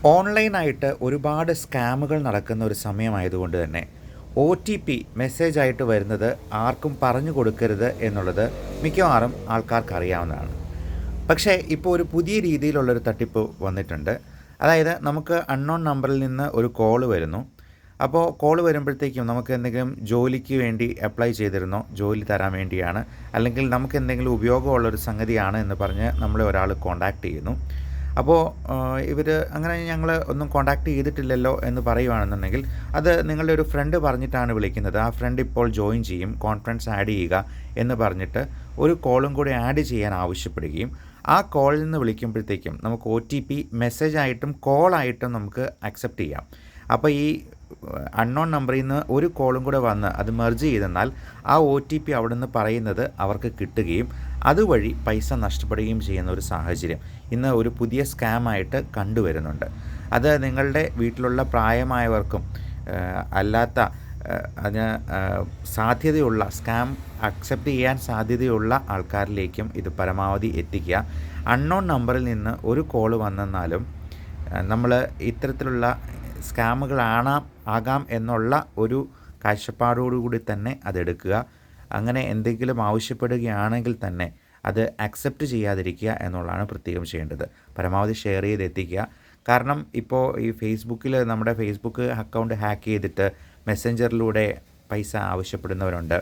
ഓൺലൈനായിട്ട് ഒരുപാട് സ്കാമുകൾ നടക്കുന്ന ഒരു സമയമായതുകൊണ്ട് തന്നെ OTP മെസ്സേജായിട്ട് വരുന്നത് ആർക്കും പറഞ്ഞു കൊടുക്കരുത് എന്നുള്ളത് മിക്കവാറും ആൾക്കാർക്ക് അറിയാവുന്നതാണ്. പക്ഷേ ഇപ്പോൾ ഒരു പുതിയ രീതിയിലുള്ളൊരു തട്ടിപ്പ് വന്നിട്ടുണ്ട്. അതായത് നമുക്ക് അൺനോൺ നമ്പറിൽ നിന്ന് ഒരു കോൾ വരുന്നു. അപ്പോൾ കോൾ വരുമ്പോഴത്തേക്കും നമുക്ക് എന്തെങ്കിലും ജോലിക്ക് വേണ്ടി അപ്ലൈ ചെയ്തിരുന്നോ, ജോലി തരാൻ വേണ്ടിയാണ്, അല്ലെങ്കിൽ നമുക്ക് എന്തെങ്കിലും ഉപയോഗമുള്ളൊരു സംഗതിയാണ് എന്ന് പറഞ്ഞ് നമ്മളെ ഒരാൾ കോൺടാക്റ്റ് ചെയ്യുന്നു. അപ്പോൾ ഇവർ അങ്ങനെ ഞങ്ങൾ ഒന്നും കോൺടാക്റ്റ് ചെയ്തിട്ടില്ലല്ലോ എന്ന് പറയുകയാണെന്നുണ്ടെങ്കിൽ അത് നിങ്ങളുടെ ഒരു ഫ്രണ്ട് പറഞ്ഞിട്ടാണ് വിളിക്കുന്നത്. ആ ഫ്രണ്ട് ഇപ്പോൾ ജോയിൻ ചെയ്യും, കോൺഫറൻസ് ആഡ് ചെയ്യുക എന്ന് പറഞ്ഞിട്ട് ഒരു കോളും കൂടി ആഡ് ചെയ്യാൻ ആവശ്യപ്പെടുകയും ആ കോളിൽ നിന്ന് വിളിക്കുമ്പോഴത്തേക്കും നമുക്ക് OTP മെസ്സേജായിട്ടും കോളായിട്ടും നമുക്ക് അക്സെപ്റ്റ് ചെയ്യാം. അപ്പോൾ ഈ അൺനോൺ നമ്പറിൽ നിന്ന് ഒരു കോളും കൂടെ വന്ന് അത് മെർജ് ചെയ്തെന്നാൽ ആ OTP അവിടെ നിന്ന് പറയുന്നത് അവർക്ക് കിട്ടുകയും അതുവഴി പൈസ നഷ്ടപ്പെടുകയും ചെയ്യുന്ന ഒരു സാഹചര്യം ഇന്ന് ഒരു പുതിയ സ്കാമായിട്ട് കണ്ടുവരുന്നുണ്ട്. അത് നിങ്ങളുടെ വീട്ടിലുള്ള പ്രായമായവർക്കും അല്ലാത്ത അതിന് സാധ്യതയുള്ള സ്കാം അക്സെപ്റ്റ് ചെയ്യാൻ സാധ്യതയുള്ള ആൾക്കാരിലേക്കും ഇത് പരമാവധി എത്തിക്കുക. അൺനോൺ നമ്പറിൽ നിന്ന് ഒരു കോൾ വന്നെന്നാലും നമ്മൾ ഇത്തരത്തിലുള്ള ആകാം എന്നുള്ള ഒരു കാഴ്ചപ്പാടോടുകൂടി തന്നെ അതെടുക്കുക. അങ്ങനെ എന്തെങ്കിലും ആവശ്യപ്പെടുകയാണെങ്കിൽ തന്നെ അത് അക്സെപ്റ്റ് ചെയ്യാതിരിക്കുക എന്നുള്ളതാണ് പ്രത്യേകം ചെയ്യേണ്ടത്. പരമാവധി ഷെയർ ചെയ്തെത്തിക്കുക. കാരണം ഇപ്പോൾ ഈ ഫേസ്ബുക്കിൽ നമ്മുടെ ഫേസ്ബുക്ക് അക്കൗണ്ട് ഹാക്ക് ചെയ്തിട്ട് മെസ്സഞ്ചറിലൂടെ പൈസ ആവശ്യപ്പെടുന്നവരുണ്ട്.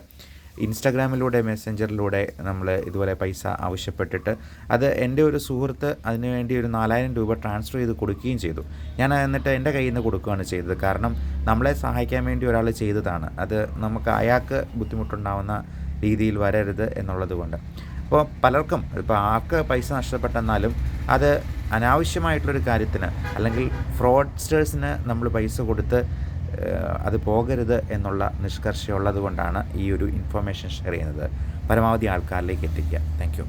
ഇൻസ്റ്റാഗ്രാമിലൂടെ മെസ്സഞ്ചറിലൂടെ നമ്മൾ ഇതുപോലെ പൈസ ആവശ്യപ്പെട്ടിട്ട് അത് എൻ്റെ ഒരു സുഹൃത്ത് അതിന് വേണ്ടി ഒരു 4000 രൂപ ട്രാൻസ്ഫർ ചെയ്ത് കൊടുക്കുകയും ചെയ്തു. ഞാൻ എന്നിട്ട് എൻ്റെ കയ്യിൽ നിന്ന് കൊടുക്കുകയാണ് ചെയ്തത്. കാരണം നമ്മളെ സഹായിക്കാൻ വേണ്ടി ഒരാൾ ചെയ്തതാണ്. അത് നമുക്ക് അയാൾക്ക് ബുദ്ധിമുട്ടുണ്ടാകുന്ന രീതിയിൽ വരരുത് എന്നുള്ളത് കൊണ്ട്. അപ്പോൾ പലർക്കും ഇപ്പോൾ ആർക്ക് പൈസ നഷ്ടപ്പെട്ടെന്നാലും അത് അനാവശ്യമായിട്ടുള്ളൊരു കാര്യത്തിന് അല്ലെങ്കിൽ ഫ്രോഡ്സ്റ്റേഴ്സിന് നമ്മൾ പൈസ കൊടുത്ത് അത് പോകരുത് എന്നുള്ള നിഷ്കർഷയുള്ളത് കൊണ്ടാണ് ഈ ഒരു ഇൻഫർമേഷൻ ഷെയർ ചെയ്യുന്നത്. പരമാവധി ആൾക്കാരിലേക്ക് എത്തിക്കുക. Thank you.